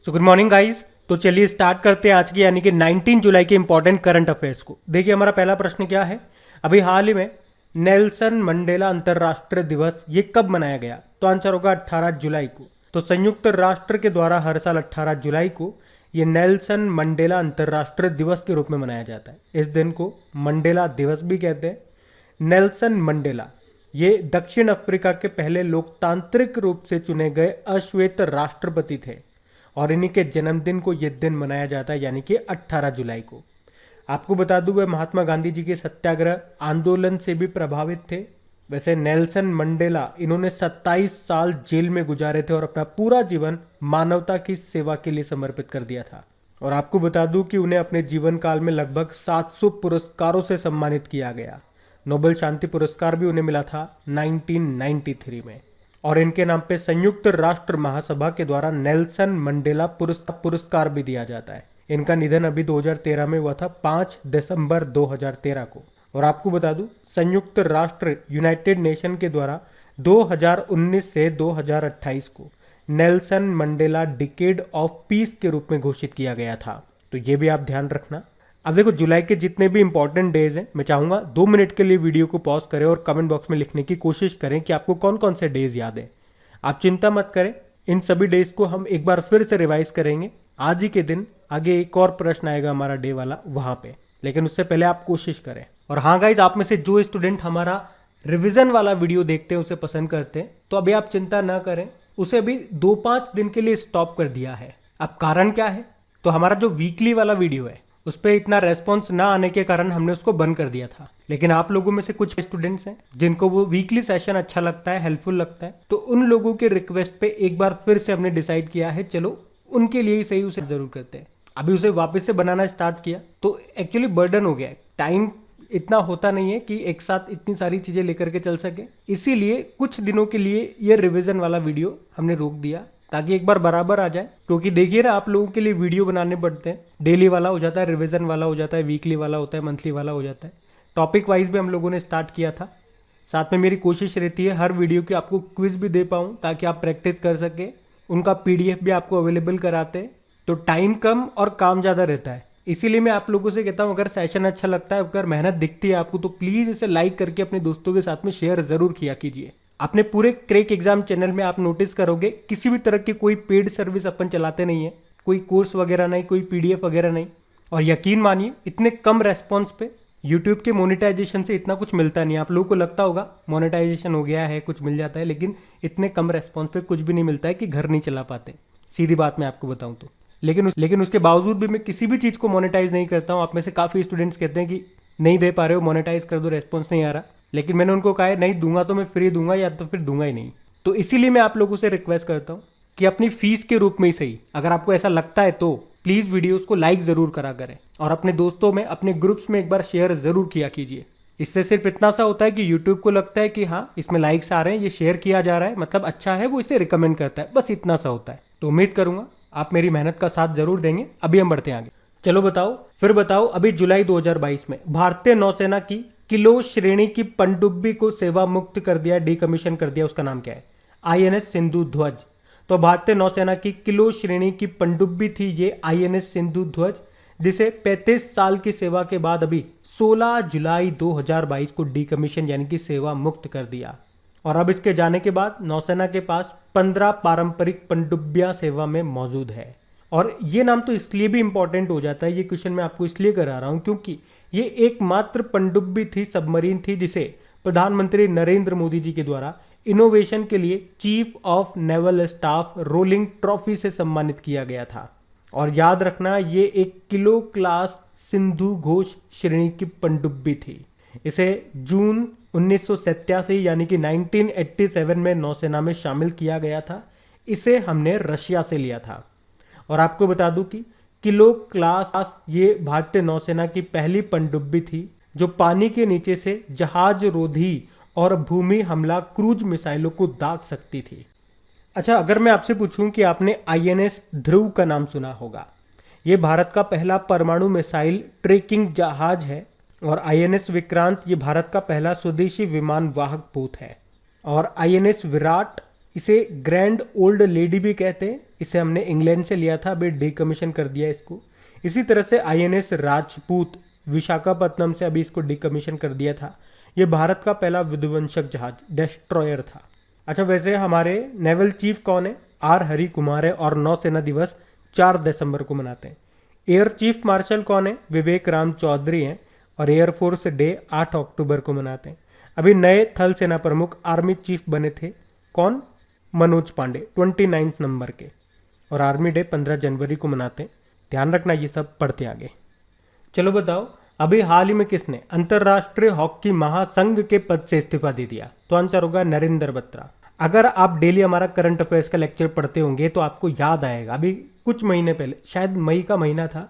So good morning guys. तो चलिए start करते हैं आज की यानी कि 19 जुलाई के इंपॉर्टेंट करंट अफेयर्स को। देखिए हमारा पहला प्रश्न क्या है। अभी हाल ही में नेल्सन मंडेला अंतर्राष्ट्रीय दिवस ये कब मनाया गया? तो आंसर होगा 18 जुलाई को। तो संयुक्त राष्ट्र के द्वारा हर साल 18 जुलाई को ये नेल्सन मंडेला अंतर्राष्ट्रीय दिवस के रूप में मनाया जाता है। इस दिन को मंडेला दिवस भी कहते हैं। नेल्सन मंडेला ये दक्षिण अफ्रीका के पहले लोकतांत्रिक रूप से चुने गए अश्वेत राष्ट्रपति थे और इन्हीं के जन्मदिन को यह दिन मनाया जाता है यानी कि 18 जुलाई को। आपको बता दूं वे महात्मा गांधी जी के सत्याग्रह आंदोलन से भी प्रभावित थे। वैसे नेल्सन मंडेला इन्होंने 27 साल जेल में गुजारे थे और अपना पूरा जीवन मानवता की सेवा के लिए समर्पित कर दिया था। और आपको बता दूं कि उन्हें अपने जीवन काल में लगभग 700 पुरस्कारों से सम्मानित किया गया। नोबेल शांति पुरस्कार भी उन्हें मिला था 1993 में। और इनके नाम पे संयुक्त राष्ट्र महासभा के द्वारा नेल्सन मंडेला पुरस्कार भी दिया जाता है। इनका निधन अभी 2013 में हुआ था 5 दिसंबर 2013 को। और आपको बता दूं संयुक्त राष्ट्र यूनाइटेड नेशन के द्वारा 2019 से 2028 को Nelson Mandela decade of peace के रूप में घोषित किया गया था। तो ये भी आप ध्यान रखना। अब देखो जुलाई के जितने भी इंपॉर्टेंट डेज हैं मैं चाहूंगा 2 मिनट के लिए वीडियो को पॉज करें और कमेंट बॉक्स में लिखने की कोशिश करें कि आपको कौन कौन से डेज याद हैं। आप चिंता मत करें, इन सभी डेज को हम एक बार फिर से रिवाइज करेंगे। आज ही के दिन आगे एक और प्रश्न आएगा हमारा डे वाला वहां पे, लेकिन उससे पहले आप कोशिश करें। और हाँ गाइज, आप में से जो स्टूडेंट हमारा रिविजन वाला वीडियो देखते हैं उसे पसंद करते हैं तो अभी आप चिंता ना करें, उसे अभी 2-5 दिन के लिए स्टॉप कर दिया है। अब कारण क्या है? तो हमारा जो वीकली वाला वीडियो है उस पर इतना रेस्पॉन्स ना आने के कारण हमने उसको बंद कर दिया था। लेकिन आप लोगों में से कुछ स्टूडेंट्स हैं जिनको वो वीकली सेशन अच्छा लगता है, हेल्पफुल लगता है, तो उन लोगों के रिक्वेस्ट पे एक बार फिर से हमने डिसाइड किया है चलो उनके लिए ही सही उसे जरूर करते हैं। अभी उसे वापस से बनाना स्टार्ट किया तो एक्चुअली बर्डन हो गया है, टाइम इतना होता नहीं है कि एक साथ इतनी सारी चीजें लेकर के चल सके। इसीलिए कुछ दिनों के लिए ये रिविजन वाला वीडियो हमने रोक दिया ताकि एक बार बराबर आ जाए। क्योंकि देखिए ना, आप लोगों के लिए वीडियो बनाने पड़ते हैं, डेली वाला हो जाता है, रिवीजन वाला हो जाता है, वीकली वाला होता है, मंथली वाला हो जाता है। टॉपिक वाइज भी हम लोगों ने स्टार्ट किया था। साथ में मेरी कोशिश रहती है हर वीडियो की आपको क्विज भी दे पाऊँ ताकि आप प्रैक्टिस कर सके। उनका PDF भी आपको अवेलेबल कराते हैं, तो टाइम कम और काम ज़्यादा रहता है। इसीलिए मैं आप लोगों से कहता हूँ अगर सेशन अच्छा लगता है, अगर मेहनत दिखती है आपको, तो प्लीज़ इसे लाइक करके अपने दोस्तों के साथ में शेयर ज़रूर किया कीजिए। अपने पूरे क्रैक एग्जाम चैनल में आप नोटिस करोगे किसी भी तरह की कोई पेड सर्विस अपन चलाते नहीं है, कोई कोर्स वगैरह नहीं, कोई PDF वगैरह नहीं। और यकीन मानिए इतने कम रेस्पॉन्स पे यूट्यूब के मोनेटाइजेशन से इतना कुछ मिलता नहीं। आप लोगों को लगता होगा मोनेटाइजेशन हो गया है, कुछ मिल जाता है, लेकिन इतने कम रेस्पॉन्स पे कुछ भी नहीं मिलता है कि घर नहीं चला पाते। सीधी बात मैं आपको बताऊं तो। लेकिन उसके बावजूद भी मैं किसी भी चीज़ को मोनेटाइज नहीं करता हूँ। आप में से काफ़ी स्टूडेंट्स कहते हैं कि नहीं दे पा रहे हो, मोनेटाइज कर दो, रेस्पॉन्स नहीं आ रहा। लेकिन मैंने उनको कहा है नहीं दूंगा तो मैं फ्री दूंगा या तो फिर दूंगा ही नहीं। तो इसीलिए मैं आप लोगों से रिक्वेस्ट करता हूँ कि अपनी फीस के रूप में ही सही, अगर आपको ऐसा लगता है तो प्लीज़ वीडियोस को लाइक ज़रूर करा करें और अपने दोस्तों में, अपने ग्रुप्स में एक बार शेयर ज़रूर किया कीजिए। इससे सिर्फ इतना सा होता है कि यूट्यूब को लगता है कि हाँ इसमें लाइक्स आ रहे हैं, ये शेयर किया जा रहा है, मतलब अच्छा है, वो इसे रिकमेंड करता है, बस इतना सा होता है। तो उम्मीद करूंगा आप मेरी मेहनत का साथ जरूर देंगे। अभी हम बढ़ते हैं आगे। चलो बताओ अभी जुलाई 2022 में भारतीय नौसेना की किलो श्रेणी की पनडुब्बी को सेवा मुक्त कर दिया, डीकमीशन कर दिया, उसका नाम क्या है? INS सिंधु ध्वज। तो भारतीय नौसेना की किलो श्रेणी की पनडुब्बी थी ये INS सिंधु ध्वज, जिसे 35 साल की सेवा के बाद अभी 16 जुलाई 2022 को डीकमीशन यानी कि सेवा मुक्त कर दिया। और अब इसके जाने के बाद नौसेना के पास 15 पारंपरिक पनडुब्बियां सेवा में मौजूद है। और ये नाम तो इसलिए भी इंपॉर्टेंट हो जाता है, ये क्वेश्चन मैं आपको इसलिए करा रहा हूं क्योंकि ये एकमात्र पनडुब्बी थी, सबमरीन थी, जिसे प्रधानमंत्री नरेंद्र मोदी जी के द्वारा इनोवेशन के लिए chief of naval staff rolling trophy से सम्मानित किया गया था। और याद रखना ये एक किलो क्लास सिंधु घोष श्रेणी की पनडुब्बी थी। इसे जून 1987 यानी कि 1987 में नौसेना में शामिल किया गया था। इसे हमने रशिया से लिया था। और आपको बता दूं कि किलो क्लास ये भारतीय नौसेना की पहली पनडुब्बी थी जो पानी के नीचे से जहाज रोधी और भूमि हमला क्रूज मिसाइलों को दाग सकती थी। अच्छा, अगर मैं आपसे पूछूं कि आपने INS ध्रुव का नाम सुना होगा, ये भारत का पहला परमाणु मिसाइल ट्रेकिंग जहाज है। और INS विक्रांत ये भारत का पहला स्वदेशी विमान वाहक पोत है। और INS विराट, इसे ग्रैंड ओल्ड लेडी भी कहते हैं, इसे हमने इंग्लैंड से लिया था, अभी डिकमीशन कर दिया इसको। इसी तरह से आईएनएस राजपूत विशाखापत्तनम से अभी इसको डिकमीशन कर दिया था। ये भारत का पहला विध्वंसक जहाज डेस्ट्रॉयर था। अच्छा, वैसे हमारे नेवल चीफ कौन है? आर हरि कुमार है और नौसेना दिवस 4 दिसंबर को मनाते हैं। एयर चीफ मार्शल कौन है? विवेक राम चौधरी हैं और एयरफोर्स डे 8 अक्टूबर को मनाते हैं। अभी नए थल सेना प्रमुख आर्मी चीफ बने थे, कौन? मनोज पांडे 29 नंबर के। और आर्मी डे 15 जनवरी को मनाते हैं। ध्यान रखना, ये सब पढ़ते आगे। चलो बताओ, अभी हाल ही में किसने अंतरराष्ट्रीय हॉकी महासंघ के पद से इस्तीफा दे दिया? तो आंसर होगा नरेंद्र बत्रा। अगर आप डेली हमारा करंट अफेयर्स का लेक्चर पढ़ते होंगे तो आपको याद आएगा, अभी कुछ महीने पहले, शायद मई का महीना था,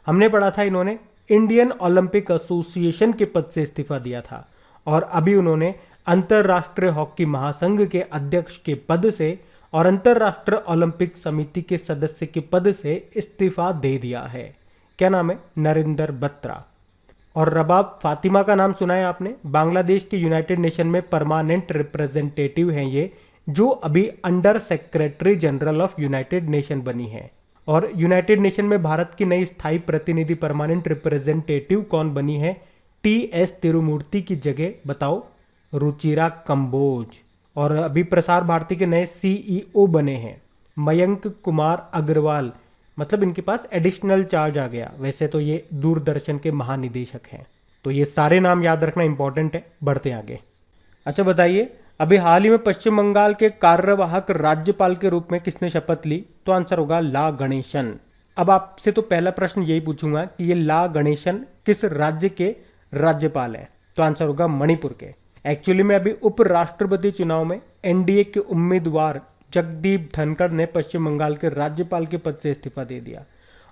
हमने पढ़ा था इन्होंने इंडियन ओलंपिक एसोसिएशन के पद से इस्तीफा दिया था। और अभी उन्होंने अंतरराष्ट्रीय हॉकी महासंघ के अध्यक्ष के पद से और अंतरराष्ट्रीय ओलंपिक समिति के सदस्य के पद से इस्तीफा दे दिया है। क्या नाम है? नरेंद्र बत्रा। और रबाब फातिमा का नाम सुना है आपने? बांग्लादेश के यूनाइटेड नेशन में परमानेंट रिप्रेजेंटेटिव हैं ये, जो अभी under secretary general of United nation बनी है। और यूनाइटेड नेशन में भारत की नई स्थायी प्रतिनिधि परमानेंट रिप्रेजेंटेटिव कौन बनी है? टीएस तिरुमूर्ति की जगह बताओ, रुचिरा कंबोज। और अभी प्रसार भारती के नए सीईओ बने हैं मयंक कुमार अग्रवाल, मतलब इनके पास एडिशनल चार्ज आ गया। वैसे तो ये दूरदर्शन के महानिदेशक हैं। तो ये सारे नाम याद रखना इंपॉर्टेंट है। बढ़ते आगे। अच्छा बताइए, अभी हाल ही में पश्चिम बंगाल के कार्यवाहक राज्यपाल के रूप में किसने शपथ ली? तो आंसर होगा ला गणेशन। अब आपसे तो पहला प्रश्न यही पूछूंगा कि ये ला गणेशन किस राज्य के राज्यपाल हैं? तो आंसर होगा मणिपुर के। एक्चुअली में अभी उपराष्ट्रपति चुनाव में एनडीए के उम्मीदवार जगदीप धनखड़ ने पश्चिम बंगाल के राज्यपाल के पद से इस्तीफा दे दिया।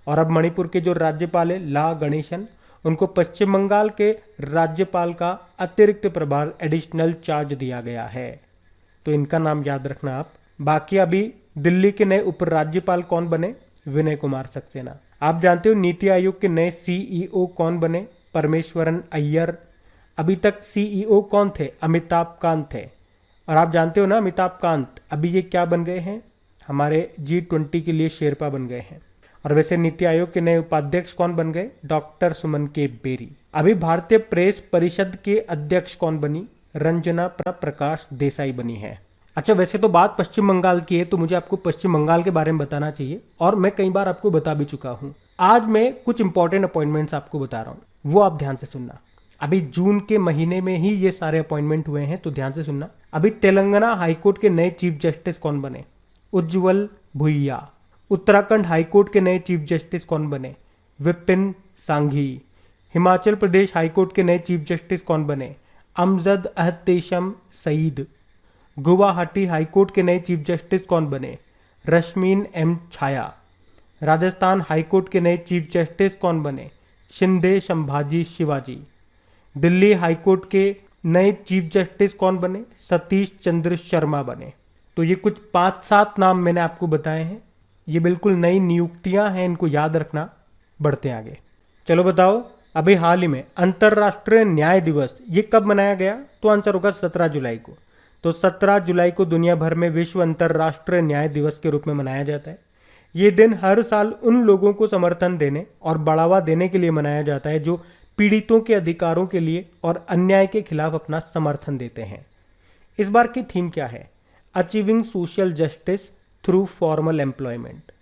और अब मणिपुर के जो राज्यपाल है ला गणेशन, उनको पश्चिम बंगाल के राज्यपाल का अतिरिक्त प्रभार एडिशनल चार्ज दिया गया है। तो इनका नाम याद रखना आप। बाकी अभी दिल्ली के नए उपराज्यपाल कौन बने? विनय कुमार सक्सेना। आप जानते हो नीति आयोग के नए सीईओ कौन बने? परमेश्वरन अय्यर। अभी तक सीईओ कौन थे? अमिताभ कांत थे। और आप जानते हो ना अमिताभ कांत अभी ये क्या बन गए हैं? हमारे G20 के लिए शेरपा बन गए हैं। और वैसे नीति आयोग के नए उपाध्यक्ष कौन बन गए? डॉक्टर सुमन के बेरी। अभी भारतीय प्रेस परिषद के अध्यक्ष कौन बनी? रंजना प्रकाश देसाई बनी है। अच्छा, वैसे तो बात पश्चिम बंगाल की है तो मुझे आपको पश्चिम बंगाल के बारे में बताना चाहिए, और मैं कई बार आपको बता भी चुका हूं। आज मैं कुछ इंपॉर्टेंट अपॉइंटमेंट्स आपको बता रहा हूं, वो आप ध्यान से सुनना। अभी जून के महीने में ही ये सारे अपॉइंटमेंट हुए हैं, तो ध्यान से सुनना। अभी तेलंगाना हाईकोर्ट के नए चीफ जस्टिस कौन बने? उज्ज्वल भुइया। उत्तराखंड हाईकोर्ट के नए चीफ जस्टिस कौन बने? विपिन सांघी। हिमाचल प्रदेश हाईकोर्ट के नए चीफ जस्टिस कौन बने? अमजद अहतेशम सईद। गुवाहाटी हाईकोर्ट के नए चीफ जस्टिस कौन बने? रश्मीन एम छाया। राजस्थान हाईकोर्ट के नए चीफ जस्टिस कौन बने? शिंदे संभाजी शिवाजी। दिल्ली हाईकोर्ट के नए चीफ जस्टिस कौन बने? सतीश चंद्र शर्मा बने। तो ये कुछ 5-7 नाम मैंने आपको बताए हैं, ये बिल्कुल नई नियुक्तियां हैं, इनको याद रखना। बढ़ते आगे। चलो बताओ, अभी हाल ही में अंतर्राष्ट्रीय न्याय दिवस ये कब मनाया गया? तो आंसर होगा 17 जुलाई को। तो 17 जुलाई को दुनिया भर में विश्व अंतर्राष्ट्रीय न्याय दिवस के रूप में मनाया जाता है। ये दिन हर साल उन लोगों को समर्थन देने और बढ़ावा देने के लिए मनाया जाता है जो पीड़ितों के अधिकारों के लिए और अन्याय के खिलाफ अपना समर्थन देते हैं। इस बार की थीम क्या है? Achieving social justice through formal employment.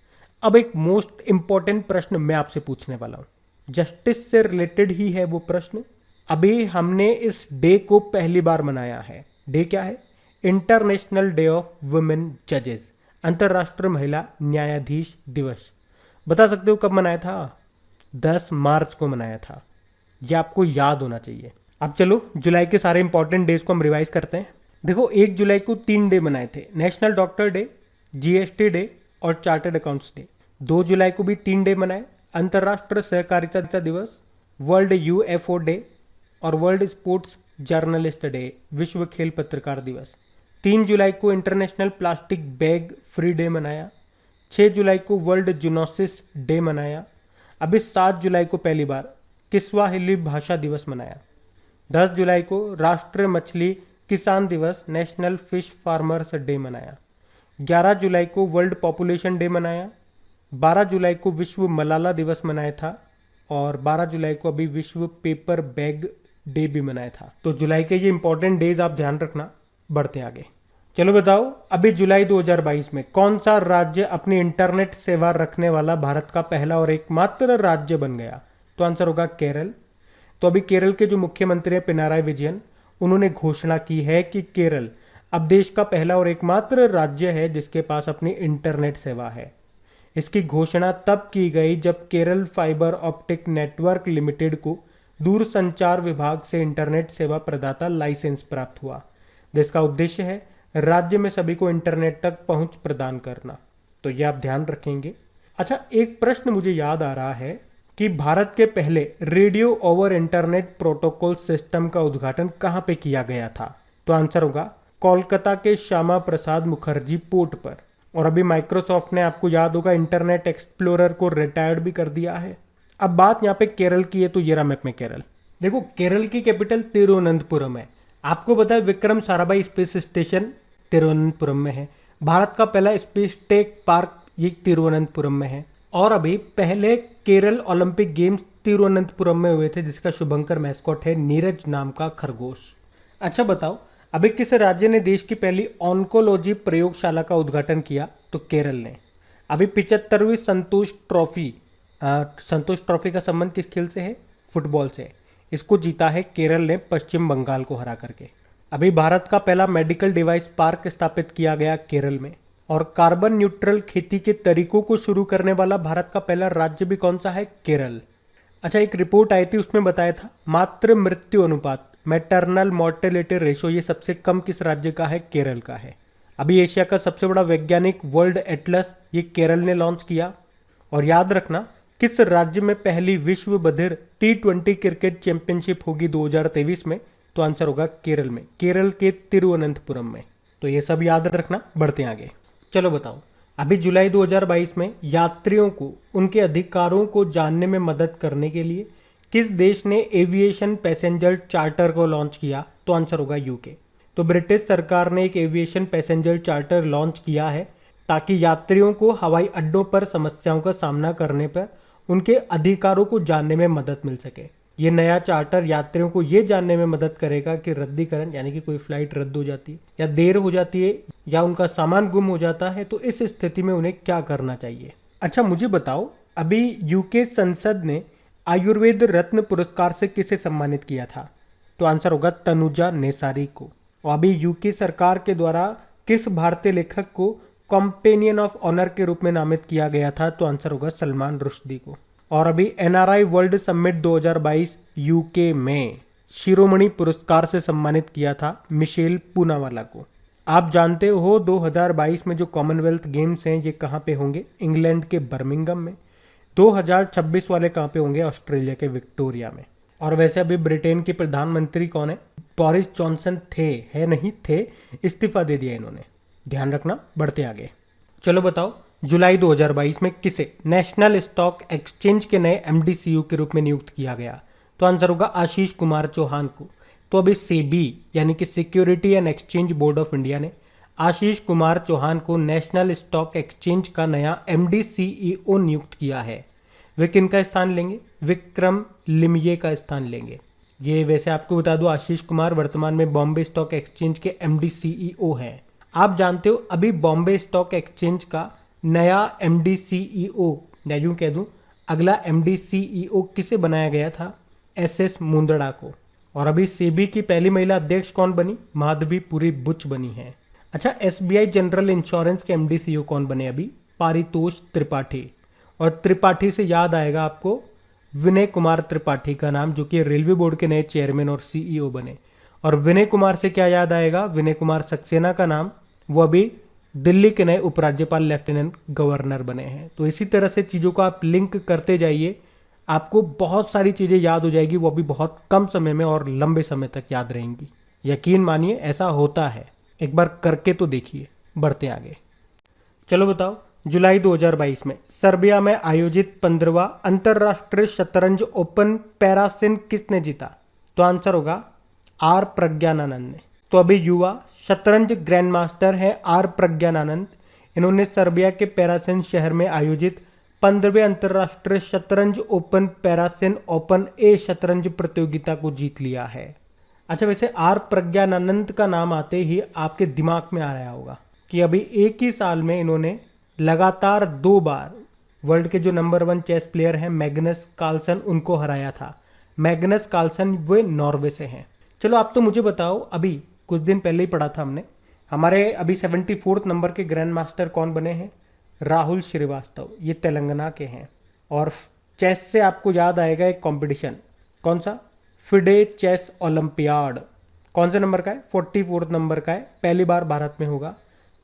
अब एक मोस्ट इंपॉर्टेंट प्रश्न मैं आपसे पूछने वाला हूं, जस्टिस से रिलेटेड ही है वो प्रश्न। अभी हमने इस डे को पहली बार मनाया है। डे क्या है? इंटरनेशनल डे ऑफ वुमेन जजेस, अंतर्राष्ट्रीय महिला न्यायाधीश दिवस। बता सकते हो कब मनाया था? 10 मार्च को मनाया था। यह आपको याद होना चाहिए। अब चलो जुलाई के सारे इंपॉर्टेंट डेज को हम रिवाइज करते हैं। देखो, 1 जुलाई को 3 डे मनाए थे, national doctor day, GST day और चार्टर्ड अकाउंट्स डे। 2 जुलाई को भी 3 डे मनाए, अंतर्राष्ट्रीय सहकारिता दिवस, वर्ल्ड यूएफओ डे और वर्ल्ड स्पोर्ट्स जर्नलिस्ट डे, विश्व खेल पत्रकार दिवस। 3 जुलाई को international plastic bag free day मनाया। 6 जुलाई को वर्ल्ड जूनोसिस डे मनाया। अभी 7 जुलाई को पहली बार किस्वाहिली भाषा दिवस मनाया। 10 जुलाई को राष्ट्रीय मछली किसान दिवस, नेशनल फिश फार्मर्स डे मनाया। 11 जुलाई को वर्ल्ड पॉपुलेशन डे मनाया, 12 जुलाई को विश्व मलाला दिवस मनाया था और 12 जुलाई को अभी विश्व पेपर बैग डे भी मनाया था। तो जुलाई के ये इंपॉर्टेंट डेज आप ध्यान रखना। बढ़ते आगे। चलो बताओ, अभी जुलाई 2022 में कौन सा राज्य अपनी इंटरनेट सेवा रखने वाला भारत का पहला और एकमात्र राज्य बन गया? तो आंसर होगा केरल। तो अभी केरल के जो मुख्यमंत्री हैं पिनाराई विजयन, उन्होंने घोषणा की है कि केरल अब देश का पहला और एकमात्र राज्य है जिसके पास अपनी इंटरनेट सेवा है। इसकी घोषणा तब की गई जब Kerala fibre optic network limited को दूरसंचार विभाग से इंटरनेट सेवा प्रदाता लाइसेंस प्राप्त हुआ, जिसका उद्देश्य है राज्य में सभी को इंटरनेट तक पहुंच प्रदान करना। तो ये आप ध्यान रखेंगे। अच्छा, एक प्रश्न मुझे याद आ रहा है कि भारत के पहले radio over internet protocol system का उद्घाटन कहां पे किया गया था? तो आंसर होगा कोलकाता के श्यामा प्रसाद मुखर्जी पोर्ट पर। और अभी माइक्रोसॉफ्ट ने, आपको याद होगा, इंटरनेट एक्सप्लोरर को रिटायर्ड भी कर दिया है। अब बात यहाँ पे केरल की है, तो ये रहा मैप में केरल। देखो, केरल की कैपिटल तिरुवनंतपुरम है। आपको पता है विक्रम साराभाई स्पेस स्टेशन तिरुवनंतपुरम में है। भारत का पहला स्पेस टेक पार्क ये तिरुवनंतपुरम में है। और अभी पहले केरल ओलंपिक गेम्स तिरुवनंतपुरम में हुए थे, जिसका शुभंकर मैस्कॉट है नीरज नाम का खरगोश। अच्छा बताओ, अभी किस राज्य ने देश की पहली ऑन्कोलॉजी प्रयोगशाला का उद्घाटन किया? तो केरल ने। अभी 75वीं संतोष ट्रॉफी का संबंध किस खेल से है? फुटबॉल से। इसको जीता है केरल ने पश्चिम बंगाल को हरा करके। अभी भारत का पहला मेडिकल डिवाइस पार्क स्थापित किया गया केरल में। और कार्बन न्यूट्रल खेती के तरीकों को शुरू करने वाला भारत का पहला राज्य भी कौन सा है? केरल। अच्छा, एक रिपोर्ट आई थी, उसमें बताया था मातृ मृत्यु अनुपात, मैटरनल मॉर्टेलिटी रेशो, ये सबसे कम किस राज्य का है? केरल का है। अभी एशिया का सबसे बड़ा वैज्ञानिक वर्ल्ड एटलस ये केरल ने लॉन्च किया। और याद रखना, किस राज्य में पहली विश्व बधिर T20 क्रिकेट चैंपियनशिप होगी 2023 में? तो आंसर होगा केरल में, केरल के तिरुवनंतपुरम में। तो ये सब याद रखना। बढ़ते आगे। चलो बताओ, अभी जुलाई 2022 में यात्रियों को उनके अधिकारों को जानने में मदद करने के लिए किस देश ने एविएशन पैसेंजर चार्टर को लॉन्च किया? तो आंसर होगा यूके। तो ब्रिटिश सरकार ने एक एविएशन पैसेंजर चार्टर लॉन्च किया है ताकि यात्रियों को हवाई अड्डों पर समस्याओं का सामना करने पर उनके अधिकारों को जानने में मदद मिल सके। ये नया चार्टर यात्रियों को ये जानने में मदद करेगा कि रद्दीकरण, यानी कि कोई फ्लाइट रद्द हो जाती है या देर हो जाती है या उनका सामान गुम हो जाता है, तो इस स्थिति में उन्हें क्या करना चाहिए। अच्छा, मुझे बताओ, अभी यूके संसद ने आयुर्वेद रत्न पुरस्कार से किसे सम्मानित किया था? तो आंसर होगा तनुजा नेसारी को। और अभी यूके सरकार के द्वारा किस भारतीय लेखक को कॉम्पेनियन ऑफ ऑनर के रूप में नामित किया गया था? तो आंसर होगा सलमान रुश्दी को। और अभी एनआरआई वर्ल्ड समिट 2022 यूके में शिरोमणि पुरस्कार से सम्मानित किया था मिशेल पूनावाला को। आप जानते हो 2022 में जो कॉमनवेल्थ गेम्स हैं ये कहाँ पे होंगे? इंग्लैंड के बर्मिंघम में। 2026 वाले कहाँ पे होंगे? ऑस्ट्रेलिया के विक्टोरिया में। और वैसे अभी ब्रिटेन के प्रधानमंत्री कौन है? बोरिस जॉनसन थे, इस्तीफा दे दिया इन्होंने। ध्यान रखना। बढ़ते आगे। चलो बताओ, जुलाई 2022 में किसे नेशनल स्टॉक एक्सचेंज के नए एमडी/सीईओ के रूप में नियुक्त किया गया? तो आंसर होगा आशीष कुमार चौहान को। तो अभी सेबी यानी कि security and exchange board of India ने आशीष कुमार चौहान को नेशनल स्टॉक एक्सचेंज का नया एमडी/सीईओ नियुक्त किया है। वे किनका स्थान लेंगे? विक्रम लिमये का स्थान लेंगे। ये वैसे आपको बता दूं, आशीष कुमार वर्तमान में बॉम्बे स्टॉक एक्सचेंज के एमडी/सीईओ हैं। आप जानते हो अभी बॉम्बे स्टॉक एक्सचेंज का नया एमडी/सीईओ, या यूं कह दूं अगला एमडी/सीईओ किसे बनाया गया था? एसएस मुंदड़ा को। और अभी सेबी की पहली महिला अध्यक्ष कौन बनी? माधवीपुरी बुच बनी है। अच्छा, एसबीआई जनरल इंश्योरेंस के एमडी/सीईओ कौन बने? अभी पारितोष त्रिपाठी। और त्रिपाठी से याद आएगा आपको विनय कुमार त्रिपाठी का नाम, जो कि रेलवे बोर्ड के नए चेयरमैन और सीईओ बने। और विनय कुमार से क्या याद आएगा? विनय कुमार सक्सेना का नाम, वो अभी दिल्ली के नए उपराज्यपाल लेफ्टिनेंट गवर्नर बने हैं। तो इसी तरह से चीज़ों को आप लिंक करते जाइए, आपको बहुत सारी चीज़ें याद हो जाएगी, वो भी बहुत कम समय में और लंबे समय तक याद रहेंगी। यकीन मानिए ऐसा होता है, एक बार करके तो देखिए। बढ़ते आगे। चलो बताओ, जुलाई 2022 में सर्बिया में आयोजित 15वां अंतर्राष्ट्रीय शतरंज ओपन पैरासिन किसने जीता? तो आंसर होगा आर प्रज्ञानानंद ने। तो अभी युवा शतरंज ग्रैंड मास्टर है आर प्रज्ञानानंद। इन्होंने सर्बिया के पेरासिन शहर में आयोजित 15वें अंतर्राष्ट्रीय शतरंज ओपन पेरासिन ओपन ए शतरंज प्रतियोगिता को जीत लिया है। अच्छा, वैसे आर प्रज्ञानंद का नाम आते ही आपके दिमाग में आ रहा होगा कि अभी एक ही साल में इन्होंने लगातार 2 बार वर्ल्ड के जो नंबर 1 चेस प्लेयर हैं मैग्नस कार्लसन उनको हराया था। मैग्नस कार्लसन वे नॉर्वे से हैं। चलो आप तो मुझे बताओ, अभी कुछ दिन पहले ही पढ़ा था हमने, हमारे अभी 74 नंबर के ग्रैंड मास्टर कौन बने हैं? राहुल श्रीवास्तव, ये तेलंगाना के हैं। और चेस से आपको याद आएगा एक कंपटीशन, कौन सा? FIDE chess olympiad. कौन से नंबर का है? 44 नंबर का है। पहली बार भारत में होगा।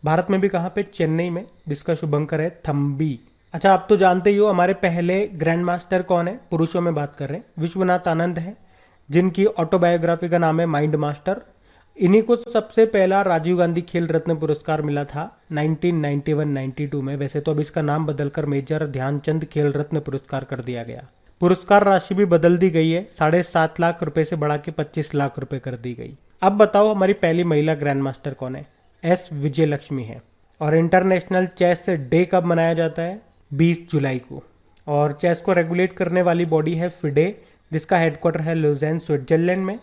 भारत में भी कहाँ पे? चेन्नई में, जिसका शुभंकर है थम्बी। अच्छा, आप तो जानते ही हो हमारे पहले ग्रैंड मास्टर कौन है? पुरुषों में बात कर रहे हैं, विश्वनाथ आनंद है, जिनकी ऑटोबायोग्राफी का नाम है माइंड मास्टर। इन्हीं को सबसे पहला राजीव गांधी खेल रत्न पुरस्कार मिला था 1991-92 में। वैसे तो अब इसका नाम बदलकर मेजर ध्यानचंद खेल रत्न पुरस्कार कर दिया गया। पुरस्कार राशि भी बदल दी गई है, 7.5 लाख रुपए से बढ़ा के 25 लाख रुपए कर दी गई। अब बताओ हमारी पहली महिला ग्रैंड मास्टर कौन है? एस विजयलक्ष्मी है। और इंटरनेशनल चेस डे कब मनाया जाता है? 20 जुलाई को। और चेस को रेगुलेट करने वाली बॉडी है फिडे, जिसका हेडक्वार्टर है लुज़ेन, स्विट्जरलैंड में।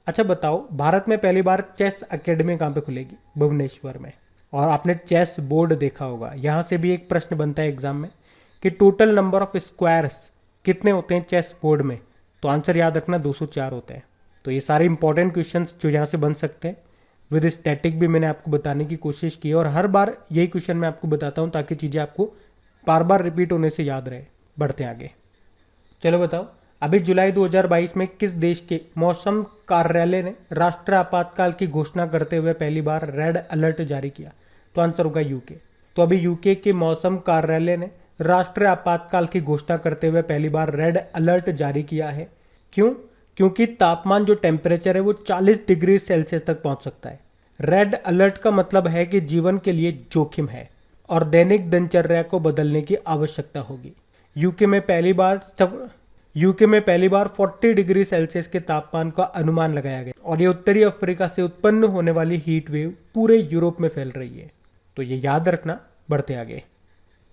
अच्छा बताओ, भारत में पहली बार चेस एकेडमी कहाँ पे खुलेगी? भुवनेश्वर में। और आपने चेस बोर्ड देखा होगा, यहाँ से भी एक प्रश्न बनता है एग्जाम में कि टोटल नंबर ऑफ स्क्वायर्स कितने होते हैं चेस बोर्ड में? तो आंसर याद रखना 204 होते हैं। तो ये सारे इंपॉर्टेंट क्वेश्चंस जो यहाँ से बन सकते हैं, विद स्टैटिक भी मैंने आपको बताने की कोशिश की, और हर बार यही क्वेश्चन मैं आपको बताता हूँ ताकि चीज़ें आपको बार बार रिपीट होने से याद रहे। बढ़ते आगे। चलो बताओ, अभी जुलाई 2022 में किस देश के मौसम कार्यालय ने राष्ट्रीय आपातकाल की घोषणा करते हुए पहली बार रेड अलर्ट जारी किया? तो आंसर होगा यूके। तो अभी यूके के मौसम कार्यालय ने राष्ट्रीय आपातकाल की घोषणा करते हुए पहली बार रेड अलर्ट जारी किया है। क्यों? क्योंकि तापमान जो टेम्परेचर है वो 40 डिग्री सेल्सियस तक पहुंच सकता है। रेड अलर्ट का मतलब है कि जीवन के लिए जोखिम है और दैनिक दिनचर्या को बदलने की आवश्यकता होगी। यूके में पहली बार 40 डिग्री सेल्सियस के तापमान का अनुमान लगाया गया, और ये उत्तरी अफ्रीका से उत्पन्न होने वाली हीट वेव पूरे यूरोप में फैल रही है। तो ये याद रखना। बढ़ते आगे।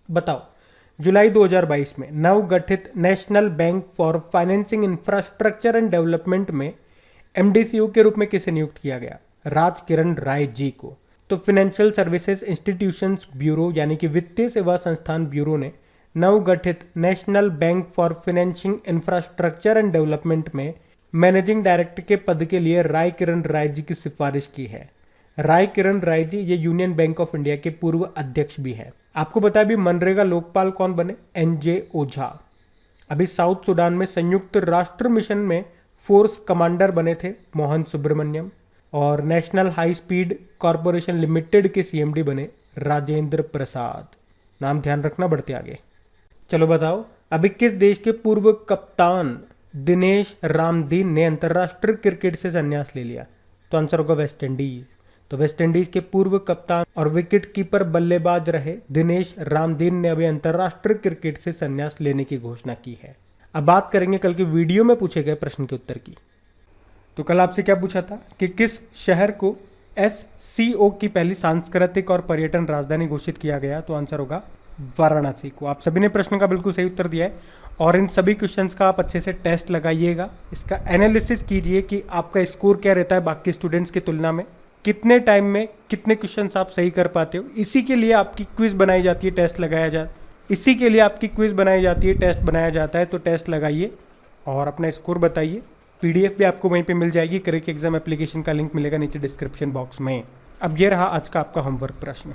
बताओ, जुलाई 2022 में नवगठित national bank for financing infrastructure and development में एमडीसीयू के रूप में किसे नियुक्त किया गया? राज किरण राय जी को। तो फाइनेंशियल सर्विसेज इंस्टीट्यूशंस ब्यूरो यानी कि वित्तीय सेवा संस्थान ब्यूरो ने नवगठित national bank for financing infrastructure and development में मैनेजिंग डायरेक्टर के पद के लिए राय किरण राय जी की सिफारिश की है। राय किरण राय जी ये यूनियन बैंक ऑफ इंडिया के पूर्व अध्यक्ष भी हैं। आपको पता है अभी मनरेगा लोकपाल कौन बने? एनजे ओझा। अभी साउथ सुडान में संयुक्त राष्ट्र मिशन में फोर्स कमांडर बने थे मोहन सुब्रमण्यम। और national high speed corporation limited के सीएमडी बने राजेंद्र प्रसाद। नाम ध्यान रखना। बढ़ते आगे। चलो बताओ, अभी किस देश के पूर्व कप्तान दिनेश रामदीन ने अंतर्राष्ट्रीय क्रिकेट से संन्यास ले लिया? तो आंसर होगा वेस्ट इंडीज। तो वेस्ट इंडीज के पूर्व कप्तान और विकेट कीपर बल्लेबाज रहे दिनेश रामदीन ने अभी अंतर्राष्ट्रीय क्रिकेट से संन्यास लेने की घोषणा की है। अब बात करेंगे कल के वीडियो में पूछे गए प्रश्न के उत्तर की। तो कल आपसे क्या पूछा था कि किस शहर को SCO की पहली सांस्कृतिक और पर्यटन राजधानी घोषित किया गया? तो आंसर होगा वाराणसी को। आप सभी ने प्रश्न का बिल्कुल सही उत्तर दिया है, और इन सभी क्वेश्चंस का आप अच्छे से टेस्ट लगाइएगा, इसका एनालिसिस कीजिए कि आपका स्कोर क्या रहता है बाकी स्टूडेंट्स की तुलना में, कितने टाइम में कितने क्वेश्चंस आप सही कर पाते हो। इसी के लिए आपकी क्विज बनाई जाती है, टेस्ट लगाया जाता इसी के लिए आपकी क्विज बनाई जाती है, टेस्ट बनाया जाता है। तो टेस्ट लगाइए और अपना स्कोर बताइए। PDF भी आपको वहीं पे मिल जाएगी। करेक्ट एग्जाम एप्लीकेशन का लिंक मिलेगा नीचे डिस्क्रिप्शन बॉक्स में। अब ये रहा आज का आपका होमवर्क प्रश्न।